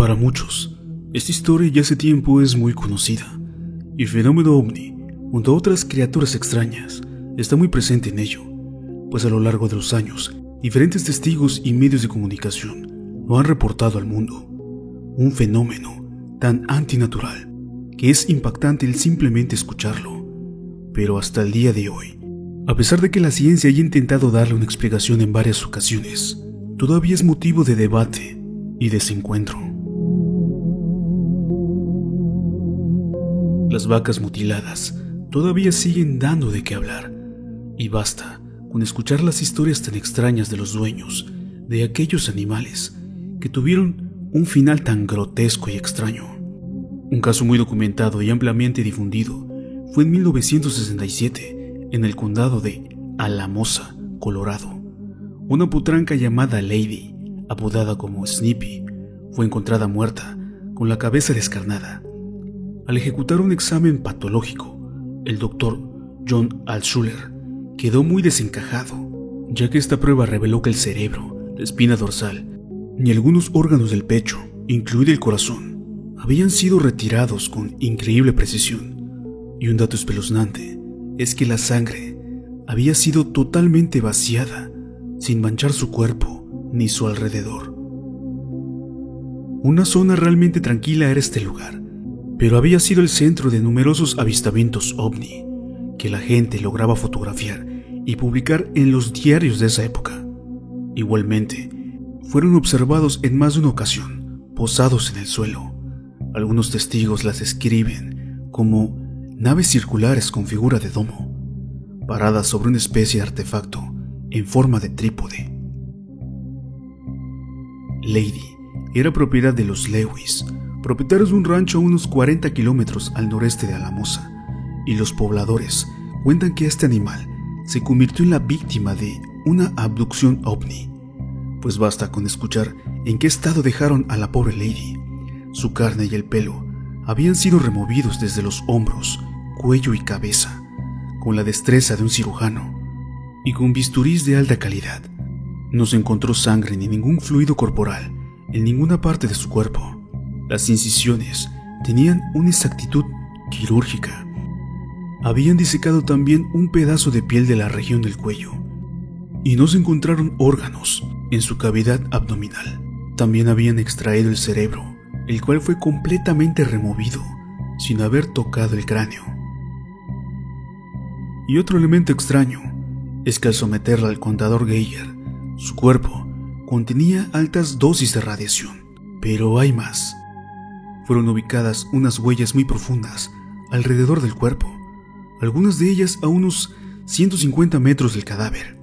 Para muchos, esta historia ya hace tiempo es muy conocida, y el fenómeno ovni, junto a otras criaturas extrañas, está muy presente en ello, pues a lo largo de los años, diferentes testigos y medios de comunicación lo han reportado al mundo. Un fenómeno tan antinatural que es impactante el simplemente escucharlo. Pero hasta el día de hoy, a pesar de que la ciencia haya intentado darle una explicación en varias ocasiones, todavía es motivo de debate y desencuentro. Las vacas mutiladas todavía siguen dando de qué hablar, y basta con escuchar las historias tan extrañas de los dueños de aquellos animales que tuvieron un final tan grotesco y extraño. Un caso muy documentado y ampliamente difundido fue en 1967 en el condado de Alamosa, Colorado. Una potranca llamada Lady, apodada como Snippy, fue encontrada muerta con la cabeza descarnada. Al ejecutar un examen patológico, el doctor John Altshuler quedó muy desencajado, ya que esta prueba reveló que el cerebro, la espina dorsal y algunos órganos del pecho, incluido el corazón, habían sido retirados con increíble precisión. Y un dato espeluznante es que la sangre había sido totalmente vaciada, sin manchar su cuerpo ni su alrededor. Una zona realmente tranquila era este lugar, pero había sido el centro de numerosos avistamientos ovni que la gente lograba fotografiar y publicar en los diarios de esa época. Igualmente, fueron observados en más de una ocasión, posados en el suelo. Algunos testigos las describen como naves circulares con figura de domo, paradas sobre una especie de artefacto en forma de trípode. Lady era propiedad de los Lewis, propietarios de un rancho a unos 40 kilómetros al noreste de Alamosa, y los pobladores cuentan que este animal se convirtió en la víctima de una abducción ovni, pues basta con escuchar en qué estado dejaron a la pobre Lady. Su carne y el pelo habían sido removidos desde los hombros, cuello y cabeza, con la destreza de un cirujano y con bisturís de alta calidad. No se encontró sangre ni ningún fluido corporal en ninguna parte de su cuerpo. Las incisiones tenían una exactitud quirúrgica. Habían disecado también un pedazo de piel de la región del cuello, y no se encontraron órganos en su cavidad abdominal. También habían extraído el cerebro, el cual fue completamente removido, sin haber tocado el cráneo. Y otro elemento extraño es que al someterla al contador Geiger, su cuerpo contenía altas dosis de radiación. Pero hay más. Fueron ubicadas unas huellas muy profundas alrededor del cuerpo, algunas de ellas a unos 150 metros del cadáver.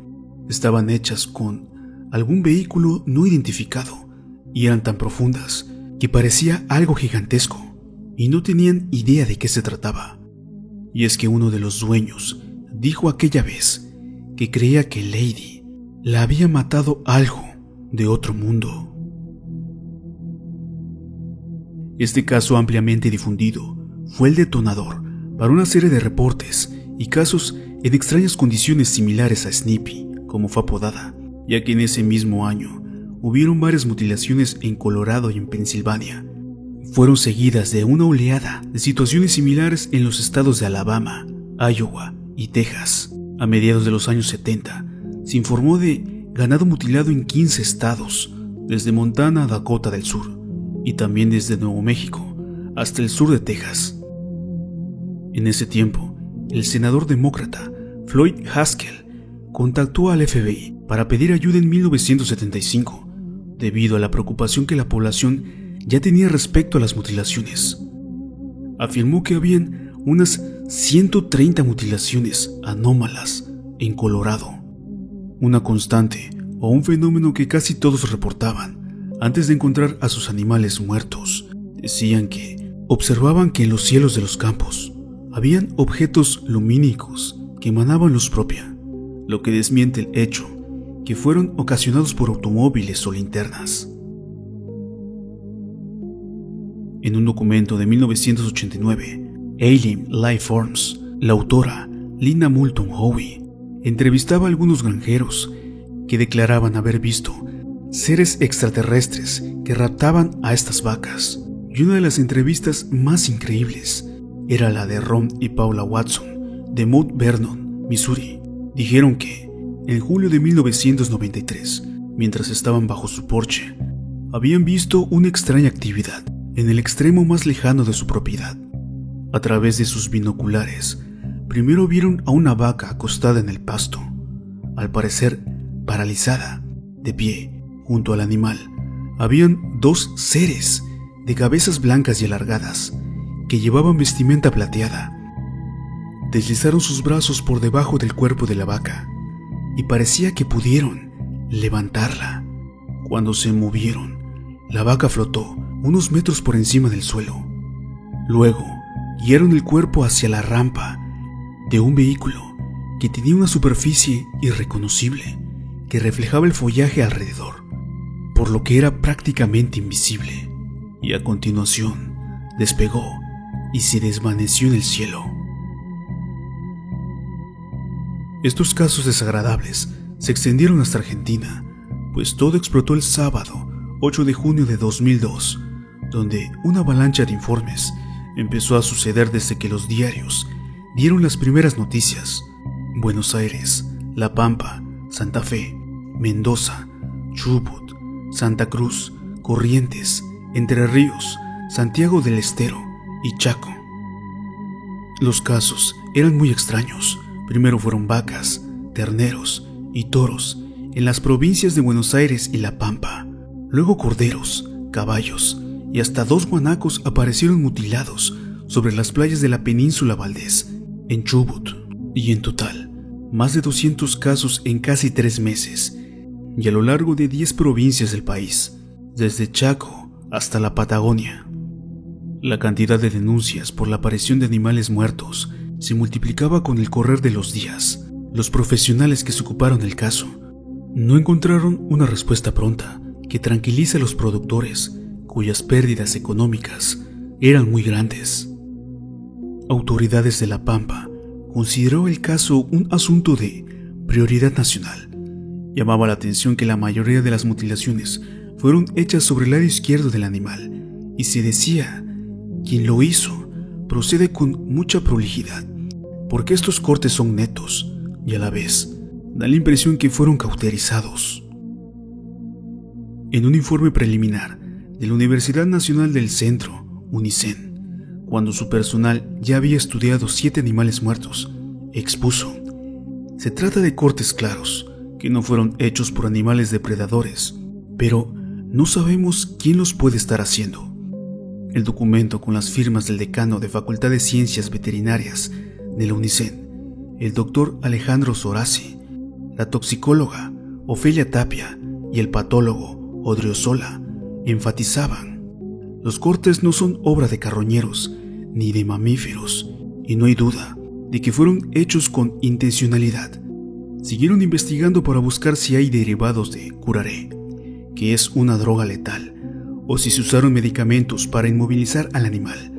Estaban hechas con algún vehículo no identificado y eran tan profundas que parecía algo gigantesco y no tenían idea de qué se trataba. Y es que uno de los dueños dijo aquella vez que creía que Lady la había matado algo de otro mundo. Este caso ampliamente difundido fue el detonador para una serie de reportes y casos en extrañas condiciones similares a Snippy, como fue apodada, ya que en ese mismo año hubieron varias mutilaciones en Colorado y en Pensilvania. Fueron seguidas de una oleada de situaciones similares en los estados de Alabama, Iowa y Texas. A mediados de los años 70, se informó de ganado mutilado en 15 estados, desde Montana a Dakota del Sur, y también desde Nuevo México hasta el sur de Texas. En ese tiempo, el senador demócrata Floyd Haskell contactó al FBI para pedir ayuda en 1975, debido a la preocupación que la población ya tenía respecto a las mutilaciones. Afirmó que habían unas 130 mutilaciones anómalas en Colorado, una constante o un fenómeno que casi todos reportaban antes de encontrar a sus animales muertos. Decían que observaban que en los cielos de los campos habían objetos lumínicos que emanaban luz propia, lo que desmiente el hecho que fueron ocasionados por automóviles o linternas. En un documento de 1989, Alien Lifeforms, la autora Lina Moulton Howe entrevistaba a algunos granjeros que declaraban haber visto seres extraterrestres que raptaban a estas vacas. Y una de las entrevistas más increíbles era la de Ron y Paula Watson de Mount Vernon, Missouri. Dijeron que, en julio de 1993, mientras estaban bajo su porche, habían visto una extraña actividad en el extremo más lejano de su propiedad. A través de sus binoculares, primero vieron a una vaca acostada en el pasto, al parecer paralizada, de pie, junto al animal. Habían dos seres de cabezas blancas y alargadas que llevaban vestimenta plateada. Deslizaron sus brazos por debajo del cuerpo de la vaca y parecía que pudieron levantarla. Cuando se movieron, la vaca flotó unos metros por encima del suelo. Luego, guiaron el cuerpo hacia la rampa de un vehículo que tenía una superficie irreconocible que reflejaba el follaje alrededor, por lo que era prácticamente invisible, y a continuación despegó y se desvaneció en el cielo. Estos casos desagradables se extendieron hasta Argentina, pues todo explotó el sábado 8 de junio de 2002, donde una avalancha de informes empezó a suceder desde que los diarios dieron las primeras noticias. Buenos Aires, La Pampa, Santa Fe, Mendoza, Chubut, Santa Cruz, Corrientes, Entre Ríos, Santiago del Estero y Chaco. Los casos eran muy extraños. Primero fueron vacas, terneros y toros en las provincias de Buenos Aires y La Pampa. Luego corderos, caballos y hasta 2 guanacos aparecieron mutilados sobre las playas de la península Valdés, en Chubut. Y en total, más de 200 casos en casi 3 meses, y a lo largo de 10 provincias del país, desde Chaco hasta la Patagonia. La cantidad de denuncias por la aparición de animales muertos se multiplicaba con el correr de los días. Los profesionales que se ocuparon del caso no encontraron una respuesta pronta que tranquilice a los productores, cuyas pérdidas económicas eran muy grandes. Autoridades de La Pampa consideró el caso un asunto de prioridad nacional. Llamaba la atención que la mayoría de las mutilaciones fueron hechas sobre el lado izquierdo del animal, y se decía: quien lo hizo procede con mucha prolijidad, porque estos cortes son netos y a la vez da la impresión que fueron cauterizados. En un informe preliminar de la Universidad Nacional del Centro, UNICEN, cuando su personal ya había estudiado 7 animales muertos, expuso: se trata de cortes claros, que no fueron hechos por animales depredadores, pero no sabemos quién los puede estar haciendo. El documento, con las firmas del decano de Facultad de Ciencias Veterinarias de la UNICEN, el doctor Alejandro Soraci, la toxicóloga Ofelia Tapia y el patólogo Odriozola, enfatizaban: los cortes no son obra de carroñeros ni de mamíferos, y no hay duda de que fueron hechos con intencionalidad. Siguieron investigando para buscar si hay derivados de curare, que es una droga letal, o si se usaron medicamentos para inmovilizar al animal.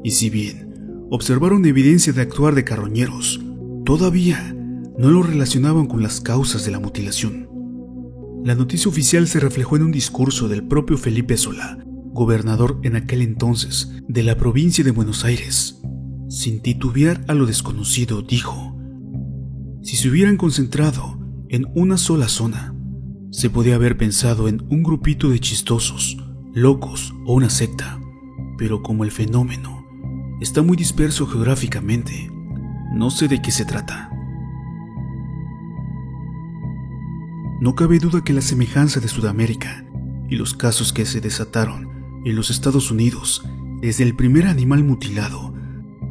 Y si bien observaron evidencia de actuar de carroñeros, todavía no lo relacionaban con las causas de la mutilación. La noticia oficial se reflejó en un discurso del propio Felipe Solá, gobernador en aquel entonces de la provincia de Buenos Aires. Sin titubear a lo desconocido, dijo: si se hubieran concentrado en una sola zona, se podía haber pensado en un grupito de chistosos, locos o una secta, pero como el fenómeno está muy disperso geográficamente, no sé de qué se trata. No cabe duda que la semejanza de Sudamérica y los casos que se desataron en los Estados Unidos, desde el primer animal mutilado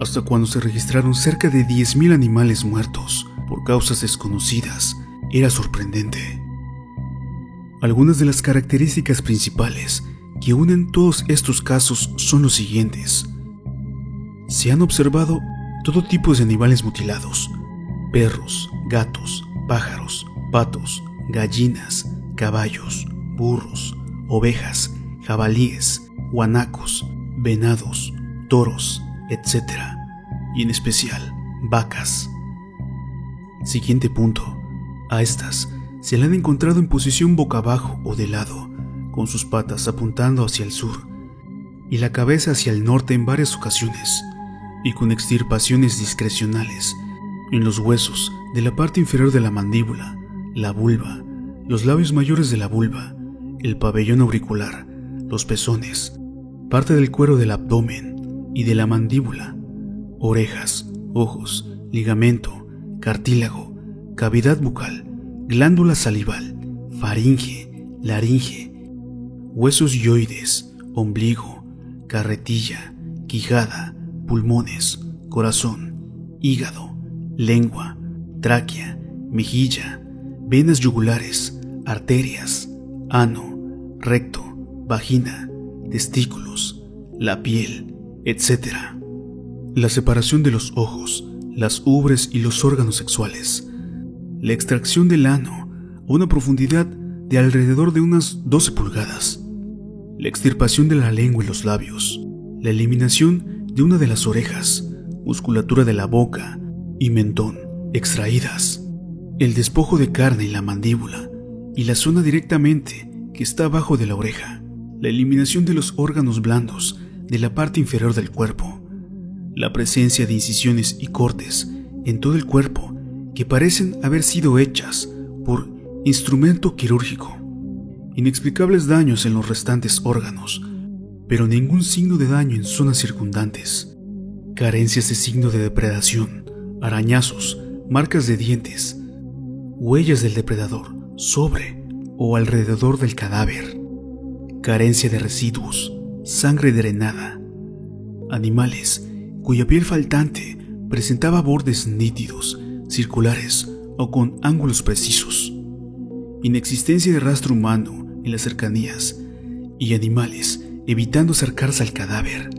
hasta cuando se registraron cerca de 10.000 animales muertos por causas desconocidas, era sorprendente. Algunas de las características principales que unen todos estos casos son los siguientes. Se han observado todo tipo de animales mutilados: perros, gatos, pájaros, patos, gallinas, caballos, burros, ovejas, jabalíes, guanacos, venados, toros, etc. Y en especial, vacas. Siguiente punto. A estas se la han encontrado en posición boca abajo o de lado, con sus patas apuntando hacia el sur y la cabeza hacia el norte en varias ocasiones, y con extirpaciones discrecionales en los huesos de la parte inferior de la mandíbula, la vulva, los labios mayores de la vulva, el pabellón auricular, los pezones, parte del cuero del abdomen y de la mandíbula, orejas, ojos, ligamento, cartílago, cavidad bucal, glándula salival, faringe, laringe, huesos yoides, ombligo, carretilla, quijada, pulmones, corazón, hígado, lengua, tráquea, mejilla, venas yugulares, arterias, ano, recto, vagina, testículos, la piel, etc. La separación de los ojos, las ubres y los órganos sexuales. La extracción del ano a una profundidad de alrededor de unas 12 pulgadas. La extirpación de la lengua y los labios. La eliminación de una de las orejas, musculatura de la boca y mentón extraídas. El despojo de carne en la mandíbula y la zona directamente que está abajo de la oreja. La eliminación de los órganos blandos de la parte inferior del cuerpo. La presencia de incisiones y cortes en todo el cuerpo que parecen haber sido hechas por instrumento quirúrgico. Inexplicables daños en los restantes órganos, pero ningún signo de daño en zonas circundantes. Carencias de signo de depredación, arañazos, marcas de dientes, huellas del depredador sobre o alrededor del cadáver. Carencia de residuos, sangre drenada. Animales cuya piel faltante presentaba bordes nítidos, circulares o con ángulos precisos. Inexistencia de rastro humano en las cercanías y animales evitando acercarse al cadáver.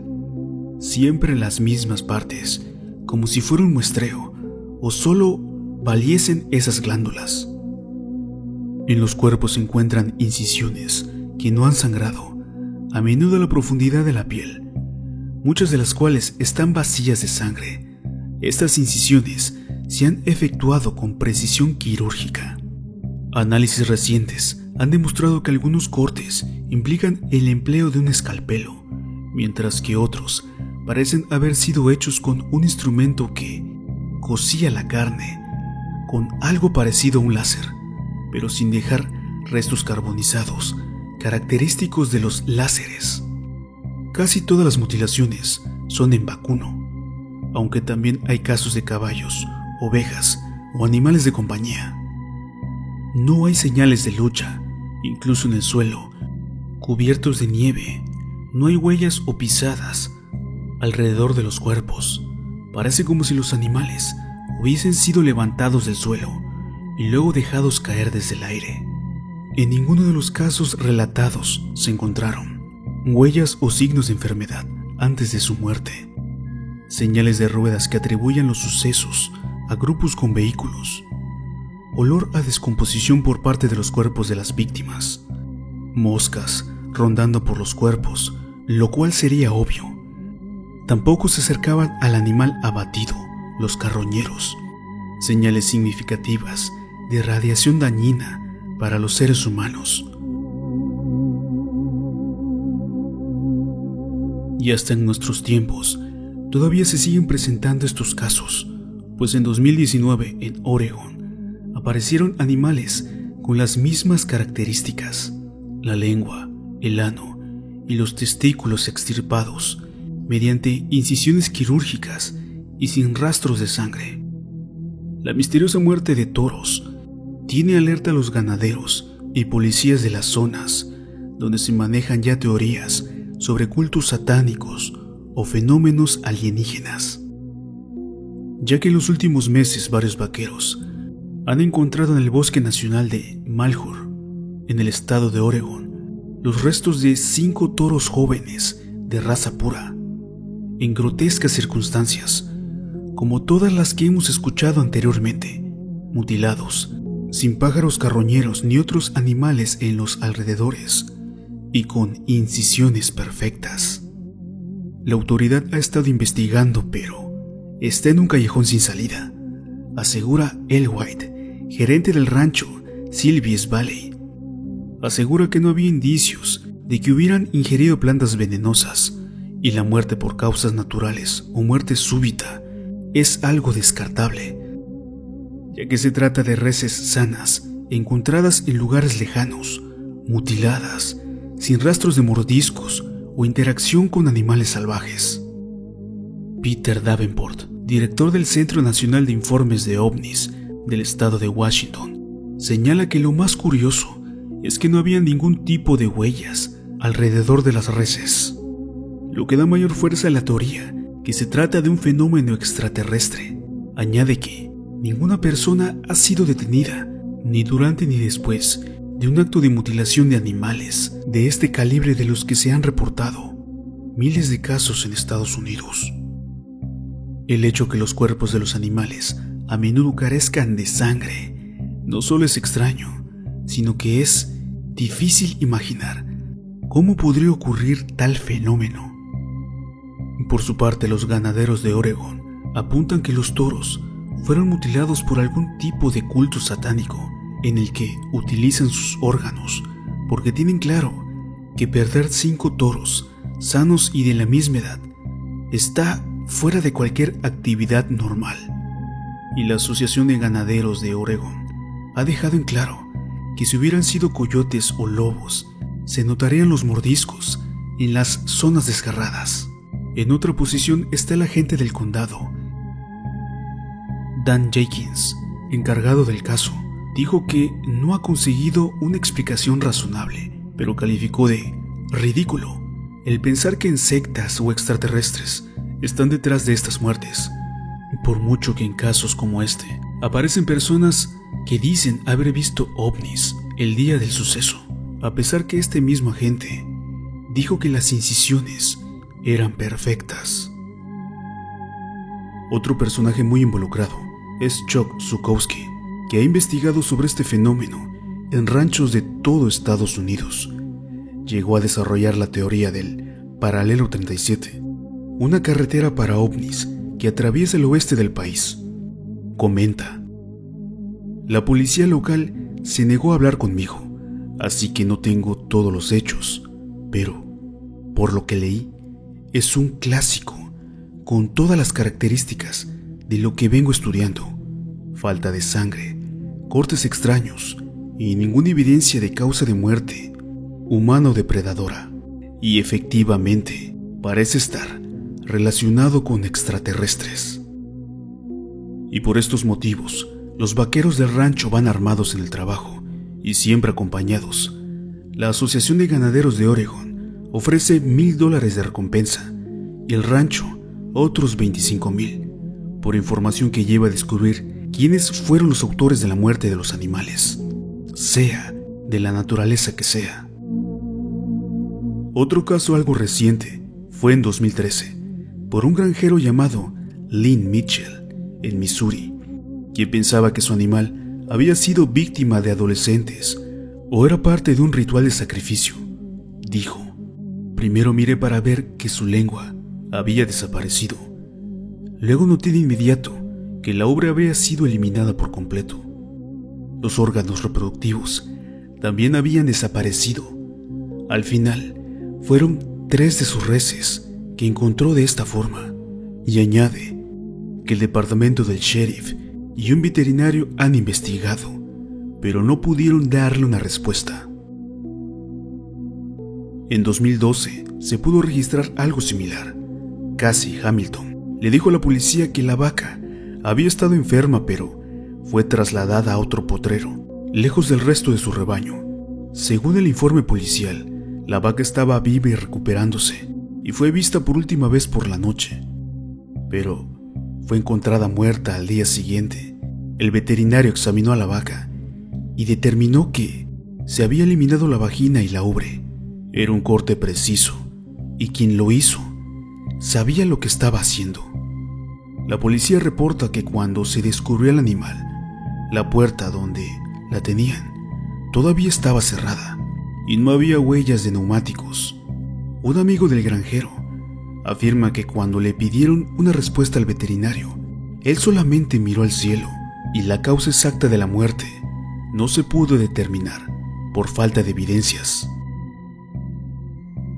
Siempre las mismas partes, como si fuera un muestreo o solo valiesen esas glándulas. En los cuerpos se encuentran incisiones que no han sangrado, a menudo a la profundidad de la piel, muchas de las cuales están vacías de sangre. Estas incisiones se han efectuado con precisión quirúrgica. Análisis recientes han demostrado que algunos cortes implican el empleo de un escalpelo, mientras que otros parecen haber sido hechos con un instrumento que cosía la carne con algo parecido a un láser, pero sin dejar restos carbonizados característicos de los láseres. Casi todas las mutilaciones son en vacuno, aunque también hay casos de caballos, ovejas o animales de compañía. No hay señales de lucha, incluso en el suelo, cubiertos de nieve. No hay huellas o pisadas alrededor de los cuerpos. Parece como si los animales hubiesen sido levantados del suelo y luego dejados caer desde el aire. En ninguno de los casos relatados se encontraron huellas o signos de enfermedad antes de su muerte, señales de ruedas que atribuyan los sucesos a grupos con vehículos, olor a descomposición por parte de los cuerpos de las víctimas, moscas rondando por los cuerpos, lo cual sería obvio. Tampoco se acercaban al animal abatido los carroñeros, señales significativas de radiación dañina para los seres humanos. Y hasta en nuestros tiempos todavía se siguen presentando estos casos, pues en 2019 en Oregón aparecieron animales con las mismas características: la lengua, el ano y los testículos extirpados mediante incisiones quirúrgicas y sin rastros de sangre. La misteriosa muerte de toros tiene alerta a los ganaderos y policías de las zonas donde se manejan ya teorías sobre cultos satánicos o fenómenos alienígenas, ya que en los últimos meses varios vaqueros han encontrado en el Bosque Nacional de Malheur, en el estado de Oregón, los restos de 5 toros jóvenes de raza pura, en grotescas circunstancias, como todas las que hemos escuchado anteriormente, mutilados, sin pájaros carroñeros ni otros animales en los alrededores, y con incisiones perfectas. La autoridad ha estado investigando, pero está en un callejón sin salida, asegura El White, gerente del rancho Silvies Valley, asegura que no había indicios de que hubieran ingerido plantas venenosas y la muerte por causas naturales o muerte súbita es algo descartable, ya que se trata de reses sanas encontradas en lugares lejanos, mutiladas, sin rastros de mordiscos o interacción con animales salvajes. Peter Davenport, director del Centro Nacional de Informes de OVNIs del estado de Washington, señala que lo más curioso es que no había ningún tipo de huellas alrededor de las reses, lo que da mayor fuerza a la teoría que se trata de un fenómeno extraterrestre. Añade que ninguna persona ha sido detenida, ni durante ni después de un acto de mutilación de animales de este calibre de los que se han reportado miles de casos en Estados Unidos. El hecho que los cuerpos de los animales a menudo carezcan de sangre no solo es extraño, sino que es difícil imaginar cómo podría ocurrir tal fenómeno. Por su parte, los ganaderos de Oregón apuntan que los toros fueron mutilados por algún tipo de culto satánico en el que utilizan sus órganos, porque tienen claro que perder 5 toros sanos y de la misma edad está fuera de cualquier actividad normal. Y la Asociación de Ganaderos de Oregón ha dejado en claro que si hubieran sido coyotes o lobos, se notarían los mordiscos en las zonas desgarradas. En otra posición está el agente del condado, Dan Jenkins, encargado del caso. Dijo que no ha conseguido una explicación razonable, pero calificó de ridículo el pensar que insectas o extraterrestres están detrás de estas muertes, por mucho que en casos como este aparecen personas que dicen haber visto ovnis el día del suceso, a pesar que este mismo agente dijo que las incisiones eran perfectas. Otro personaje muy involucrado es Chuck Zukowski, que ha investigado sobre este fenómeno en ranchos de todo Estados Unidos. Llegó a desarrollar la teoría del Paralelo 37, una carretera para ovnis que atraviesa el oeste del país. Comenta: la policía local se negó a hablar conmigo, así que no tengo todos los hechos, pero, por lo que leí, es un clásico con todas las características de lo que vengo estudiando: falta de sangre, cortes extraños y ninguna evidencia de causa de muerte humana o depredadora. Y efectivamente, parece estar relacionado con extraterrestres. Y por estos motivos, los vaqueros del rancho van armados en el trabajo y siempre acompañados. La Asociación de Ganaderos de Oregón ofrece $1,000 de recompensa y el rancho otros 25,000 por información que lleva a descubrir quiénes fueron los autores de la muerte de los animales, sea de la naturaleza que sea. Otro caso algo reciente fue en 2013 por un granjero llamado Lynn Mitchell en Missouri, quien pensaba que su animal había sido víctima de adolescentes o era parte de un ritual de sacrificio. Dijo: primero miré para ver que su lengua había desaparecido. Luego noté de inmediato que la ubre había sido eliminada por completo. Los órganos reproductivos también habían desaparecido. Al final, fueron 3 de sus reses que encontró de esta forma, y añade que el departamento del sheriff y un veterinario han investigado, pero no pudieron darle una respuesta. En 2012 se pudo registrar algo similar. Cassie Hamilton le dijo a la policía que la vaca había estado enferma, pero fue trasladada a otro potrero, lejos del resto de su rebaño. Según el informe policial, la vaca estaba viva y recuperándose, y fue vista por última vez por la noche, pero fue encontrada muerta al día siguiente. El veterinario examinó a la vaca y determinó que se había eliminado la vagina y la ubre. Era un corte preciso, y quien lo hizo sabía lo que estaba haciendo. La policía reporta que cuando se descubrió el animal, la puerta donde la tenían todavía estaba cerrada y no había huellas de neumáticos. Un amigo del granjero afirma que cuando le pidieron una respuesta al veterinario, él solamente miró al cielo y la causa exacta de la muerte no se pudo determinar por falta de evidencias.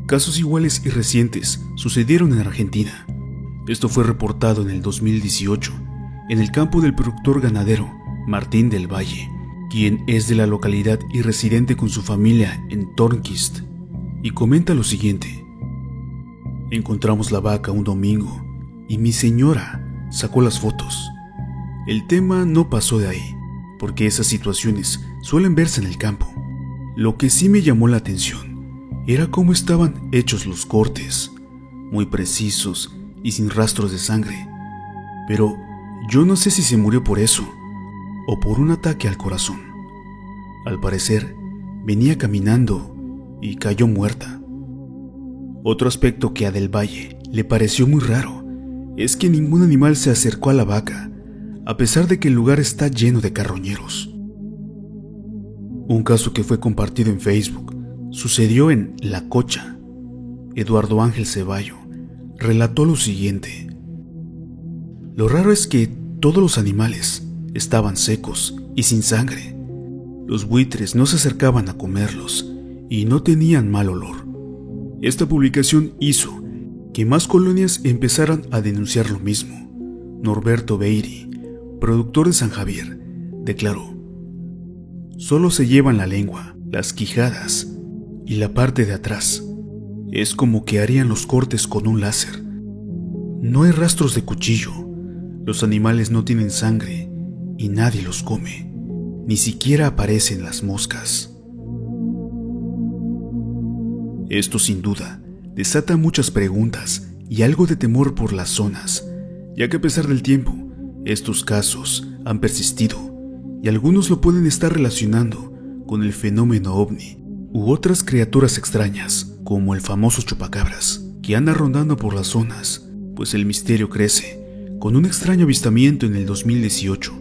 Casos iguales y recientes sucedieron en Argentina. Esto fue reportado en el 2018 en el campo del productor ganadero Martín del Valle, quien es de la localidad y residente con su familia en Tornquist, y comenta lo siguiente: encontramos la vaca un domingo y mi señora sacó las fotos. El tema no pasó de ahí, porque esas situaciones suelen verse en el campo. Lo que sí me llamó la atención era cómo estaban hechos los cortes, muy precisos y sin rastros de sangre. Pero yo no sé si se murió por eso o por un ataque al corazón. Al parecer, venía caminando y cayó muerta. Otro aspecto que a Del Valle le pareció muy raro es que ningún animal se acercó a la vaca, a pesar de que el lugar está lleno de carroñeros. Un caso que fue compartido en Facebook sucedió en La Cocha. Eduardo Ángel Ceballo relató lo siguiente: lo raro es que todos los animales estaban secos y sin sangre. Los buitres no se acercaban a comerlos y no tenían mal olor. Esta publicación hizo que más colonias empezaran a denunciar lo mismo. Norberto Beiri, productor de San Javier, declaró: solo se llevan la lengua, las quijadas y la parte de atrás. Es como que harían los cortes con un láser. No hay rastros de cuchillo. Los animales no tienen sangre y nadie los come. Ni siquiera aparecen las moscas. Esto sin duda desata muchas preguntas y algo de temor por las zonas, ya que a pesar del tiempo, estos casos han persistido y algunos lo pueden estar relacionando con el fenómeno ovni u otras criaturas extrañas, como el famoso chupacabras, que anda rondando por las zonas, pues el misterio crece con un extraño avistamiento en el 2018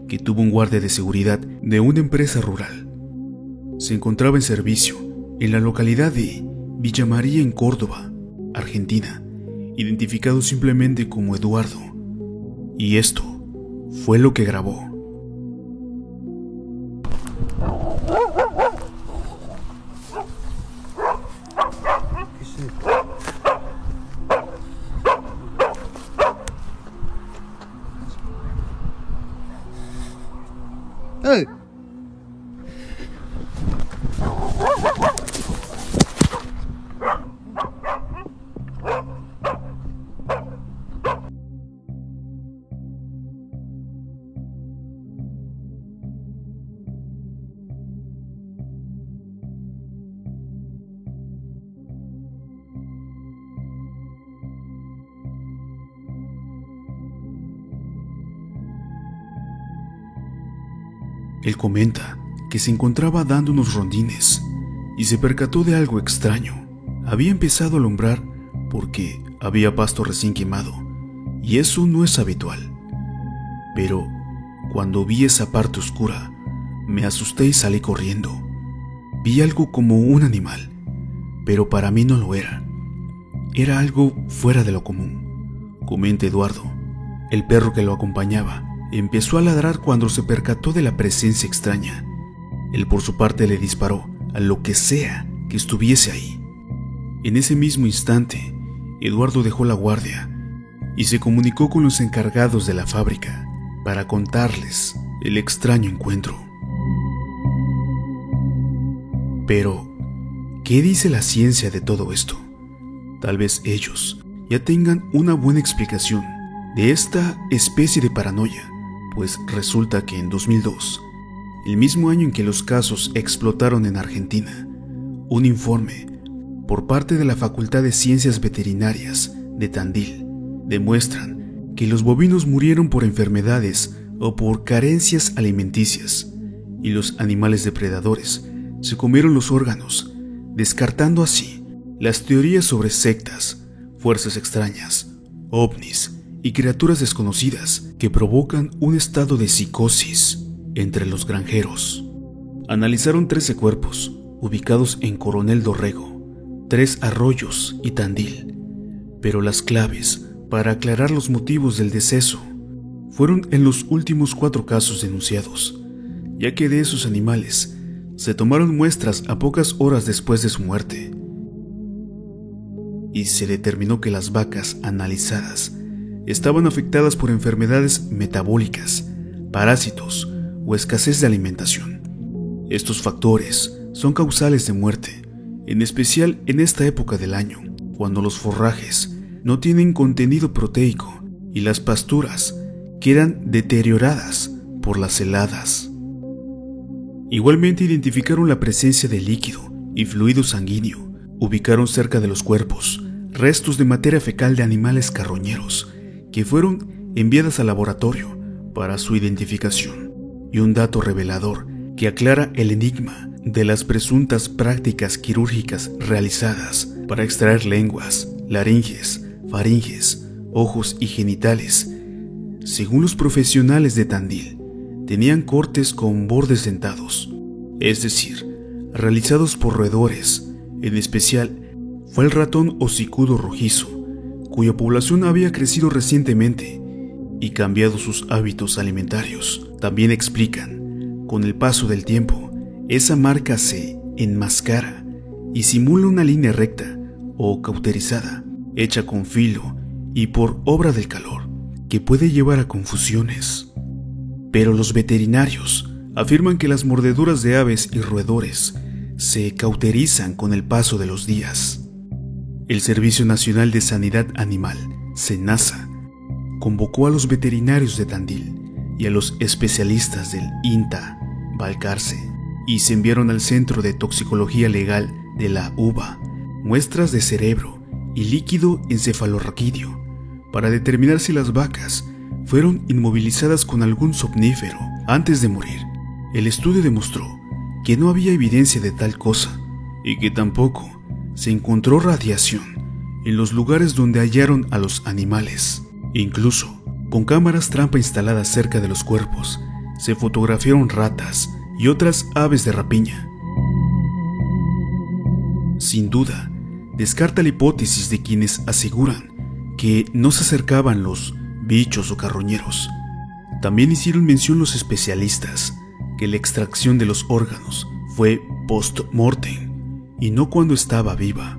que tuvo un guardia de seguridad de una empresa rural. Se encontraba en servicio en la localidad de Villa María en Córdoba, Argentina, identificado simplemente como Eduardo, y esto fue lo que grabó. ¡Hey! Él comenta que se encontraba dando unos rondines y se percató de algo extraño. Había empezado a alumbrar porque había pasto recién quemado, y eso no es habitual. Pero cuando vi esa parte oscura, me asusté y salí corriendo. Vi algo como un animal, pero para mí no lo era. Era algo fuera de lo común, comenta Eduardo. El perro que lo acompañaba empezó a ladrar cuando se percató de la presencia extraña. Él por su parte le disparó a lo que sea que estuviese ahí. En ese mismo instante, Eduardo dejó la guardia y se comunicó con los encargados de la fábrica para contarles el extraño encuentro. Pero, ¿qué dice la ciencia de todo esto? Tal vez ellos ya tengan una buena explicación de esta especie de paranoia, pues resulta que en 2002, el mismo año en que los casos explotaron en Argentina, un informe por parte de la Facultad de Ciencias Veterinarias de Tandil demuestran que los bovinos murieron por enfermedades o por carencias alimenticias, y los animales depredadores se comieron los órganos, descartando así las teorías sobre sectas, fuerzas extrañas, ovnis y criaturas desconocidas que provocan un estado de psicosis entre los granjeros. Analizaron 13 cuerpos ubicados en Coronel Dorrego, 3 Arroyos y Tandil, pero las claves para aclarar los motivos del deceso fueron en los últimos 4 casos denunciados, ya que de esos animales se tomaron muestras a pocas horas después de su muerte. Y se determinó que las vacas analizadas estaban afectadas por enfermedades metabólicas, parásitos o escasez de alimentación. Estos factores son causales de muerte, en especial en esta época del año, cuando los forrajes no tienen contenido proteico y las pasturas quedan deterioradas por las heladas. Igualmente identificaron la presencia de líquido y fluido sanguíneo. Ubicaron cerca de los cuerpos restos de materia fecal de animales carroñeros que fueron enviadas al laboratorio para su identificación. Y un dato revelador que aclara el enigma de las presuntas prácticas quirúrgicas realizadas para extraer lenguas, laringes, faringes, ojos y genitales. Según los profesionales de Tandil, tenían cortes con bordes dentados, es decir, realizados por roedores. En especial fue el ratón hocicudo rojizo, cuya población había crecido recientemente y cambiado sus hábitos alimentarios. También explican, con el paso del tiempo, esa marca se enmascara y simula una línea recta o cauterizada, hecha con filo y por obra del calor, que puede llevar a confusiones. Pero los veterinarios afirman que las mordeduras de aves y roedores se cauterizan con el paso de los días. El Servicio Nacional de Sanidad Animal, SENASA, convocó a los veterinarios de Tandil y a los especialistas del INTA, Balcarce, y se enviaron al Centro de Toxicología Legal de la UBA muestras de cerebro y líquido encefalorraquídeo para determinar si las vacas fueron inmovilizadas con algún somnífero antes de morir. El estudio demostró que no había evidencia de tal cosa y que tampoco se encontró radiación en los lugares donde hallaron a los animales. Incluso, con cámaras trampa instaladas cerca de los cuerpos, se fotografiaron ratas y otras aves de rapiña. Sin duda, descarta la hipótesis de quienes aseguran que no se acercaban los bichos o carroñeros. También hicieron mención los especialistas que la extracción de los órganos fue post-mortem y no cuando estaba viva.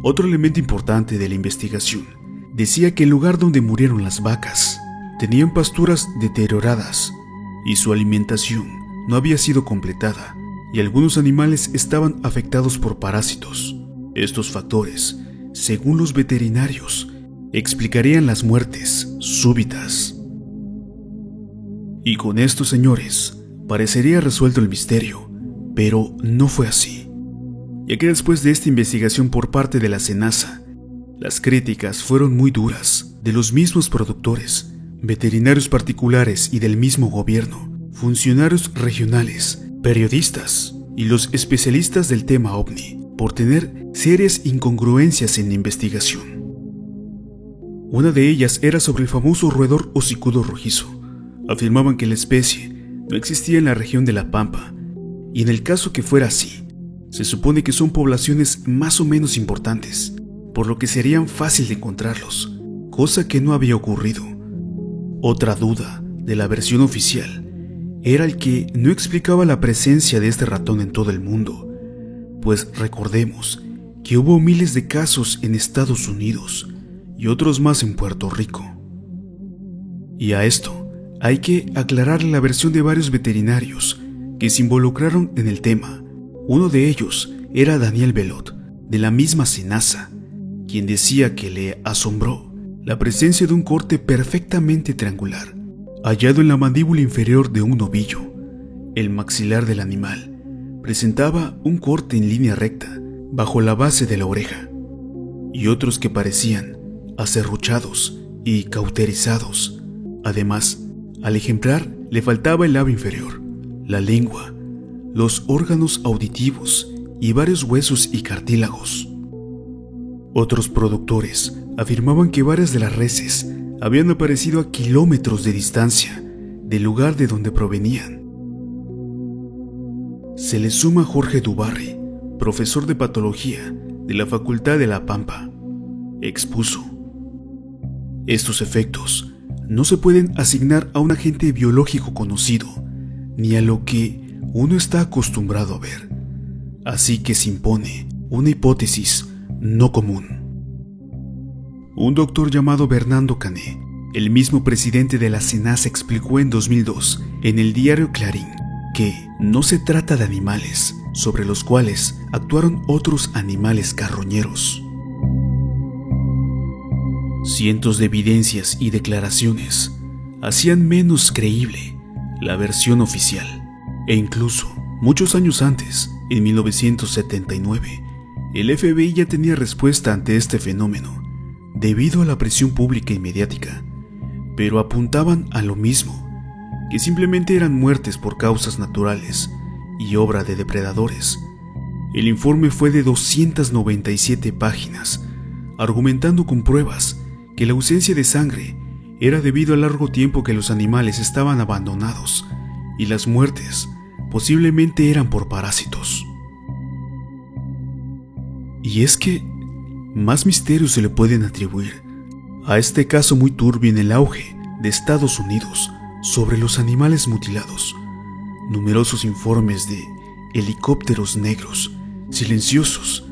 Otro elemento importante de la investigación decía que el lugar donde murieron las vacas tenían pasturas deterioradas y su alimentación no había sido completada, y algunos animales estaban afectados por parásitos. Estos factores, según los veterinarios, explicarían las muertes súbitas. Y con esto, señores, parecería resuelto el misterio, pero no fue así, ya que después de esta investigación por parte de la SENASA, las críticas fueron muy duras de los mismos productores, veterinarios particulares y del mismo gobierno, funcionarios regionales, periodistas y los especialistas del tema ovni, por tener serias incongruencias en la investigación. Una de ellas era sobre el famoso roedor hocicudo rojizo. Afirmaban que la especie no existía en la región de La Pampa, y en el caso que fuera así, se supone que son poblaciones más o menos importantes, por lo que serían fácil de encontrarlos, cosa que no había ocurrido. Otra duda de la versión oficial era el que no explicaba la presencia de este ratón en todo el mundo, pues recordemos que hubo miles de casos en Estados Unidos y otros más en Puerto Rico. Y a esto hay que aclarar la versión de varios veterinarios que se involucraron en el tema. Uno de ellos era Daniel Belot, de la misma SENASA, quien decía que le asombró la presencia de un corte perfectamente triangular, hallado en la mandíbula inferior de un novillo. El maxilar del animal presentaba un corte en línea recta bajo la base de la oreja, y otros que parecían aserruchados y cauterizados. Además, al ejemplar le faltaba el labio inferior, la lengua, los órganos auditivos y varios huesos y cartílagos. Otros productores afirmaban que varias de las reses habían aparecido a kilómetros de distancia del lugar de donde provenían. Se le suma Jorge Dubarry, profesor de patología de la Facultad de La Pampa. Expuso: estos efectos no se pueden asignar a un agente biológico conocido, ni a lo que uno está acostumbrado a ver. Así que se impone una hipótesis no común. Un doctor llamado Bernardo Cané, el mismo presidente de la SENASA, explicó en 2002 en el diario Clarín que no se trata de animales sobre los cuales actuaron otros animales carroñeros. Cientos de evidencias y declaraciones hacían menos creíble la versión oficial, e incluso muchos años antes, en 1979, el FBI ya tenía respuesta ante este fenómeno debido a la presión pública y mediática, pero apuntaban a lo mismo, que simplemente eran muertes por causas naturales y obra de depredadores. El informe fue de 297 páginas, argumentando con pruebas que la ausencia de sangre era debido al largo tiempo que los animales estaban abandonados y las muertes posiblemente eran por parásitos. Y es que más misterios se le pueden atribuir a este caso muy turbio en el auge de Estados Unidos sobre los animales mutilados. Numerosos informes de helicópteros negros, silenciosos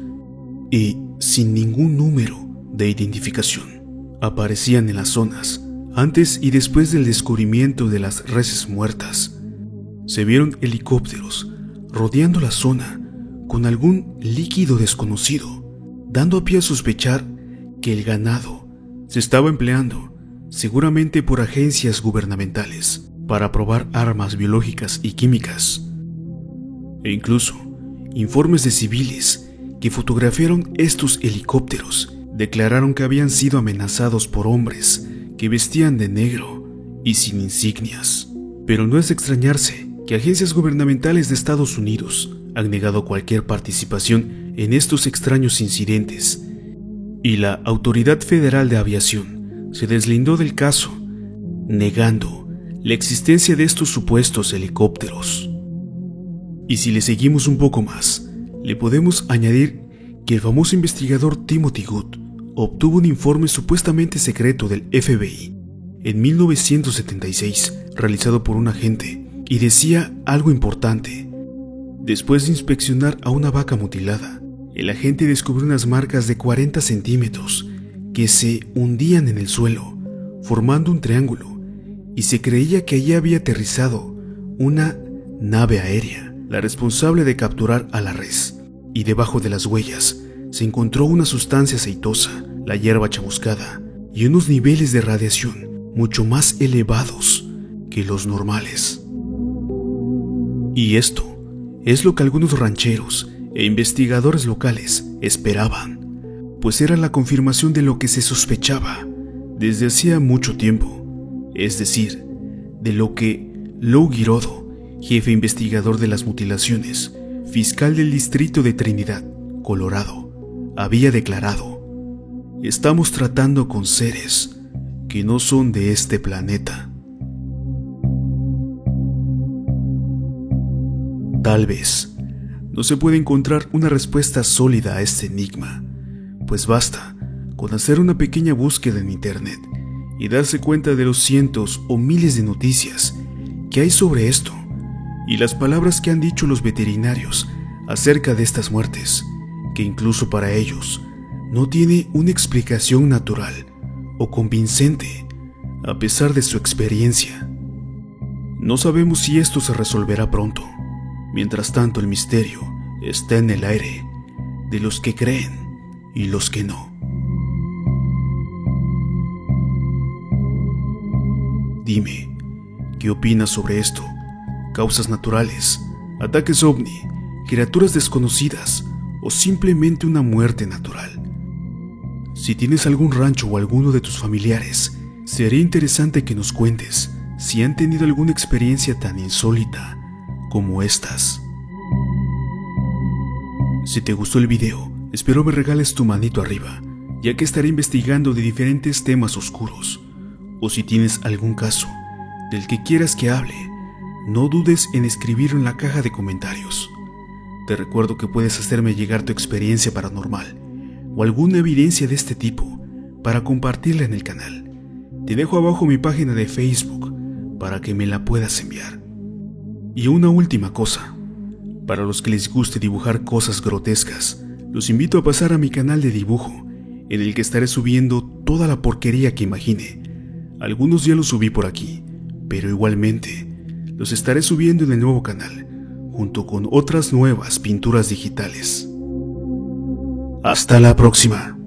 y sin ningún número de identificación aparecían en las zonas antes y después del descubrimiento de las reses muertas. Se vieron helicópteros rodeando la zona con algún líquido desconocido, dando pie a sospechar que el ganado se estaba empleando, seguramente por agencias gubernamentales, para probar armas biológicas y químicas. E incluso, informes de civiles que fotografiaron estos helicópteros declararon que habían sido amenazados por hombres que vestían de negro y sin insignias. Pero no es de extrañarse que agencias gubernamentales de Estados Unidos han negado cualquier participación en estos extraños incidentes, y la Autoridad Federal de Aviación se deslindó del caso, negando la existencia de estos supuestos helicópteros. Y si le seguimos un poco más, le podemos añadir que el famoso investigador Timothy Good obtuvo un informe supuestamente secreto del FBI en 1976, realizado por un agente, y decía algo importante. Después de inspeccionar a una vaca mutilada, el agente descubrió unas marcas de 40 centímetros que se hundían en el suelo, formando un triángulo, y se creía que allí había aterrizado una nave aérea, la responsable de capturar a la res, y debajo de las huellas se encontró una sustancia aceitosa, la hierba chamuscada, y unos niveles de radiación mucho más elevados que los normales. Y esto es lo que algunos rancheros e investigadores locales esperaban, pues era la confirmación de lo que se sospechaba desde hacía mucho tiempo, es decir, de lo que Lou Girodo, jefe investigador de las mutilaciones, fiscal del distrito de Trinidad, Colorado, había declarado: estamos tratando con seres que no son de este planeta. Tal vez no se puede encontrar una respuesta sólida a este enigma, pues basta con hacer una pequeña búsqueda en internet y darse cuenta de los cientos o miles de noticias que hay sobre esto y las palabras que han dicho los veterinarios acerca de estas muertes, que incluso para ellos no tiene una explicación natural o convincente a pesar de su experiencia. No sabemos si esto se resolverá pronto. Mientras tanto, el misterio está en el aire de los que creen y los que no. Dime, ¿qué opinas sobre esto? ¿Causas naturales, ataques ovni, criaturas desconocidas o simplemente una muerte natural? Si tienes algún rancho o alguno de tus familiares, sería interesante que nos cuentes si han tenido alguna experiencia tan insólita como estas. Si te gustó el video, espero me regales tu manito arriba, ya que estaré investigando de diferentes temas oscuros. O si tienes algún caso del que quieras que hable, no dudes en escribirlo en la caja de comentarios. Te recuerdo que puedes hacerme llegar tu experiencia paranormal o alguna evidencia de este tipo para compartirla en el canal. Te dejo abajo mi página de Facebook para que me la puedas enviar. Y una última cosa, para los que les guste dibujar cosas grotescas, los invito a pasar a mi canal de dibujo, en el que estaré subiendo toda la porquería que imagine. Algunos ya los subí por aquí, pero igualmente los estaré subiendo en el nuevo canal, junto con otras nuevas pinturas digitales. Hasta la próxima.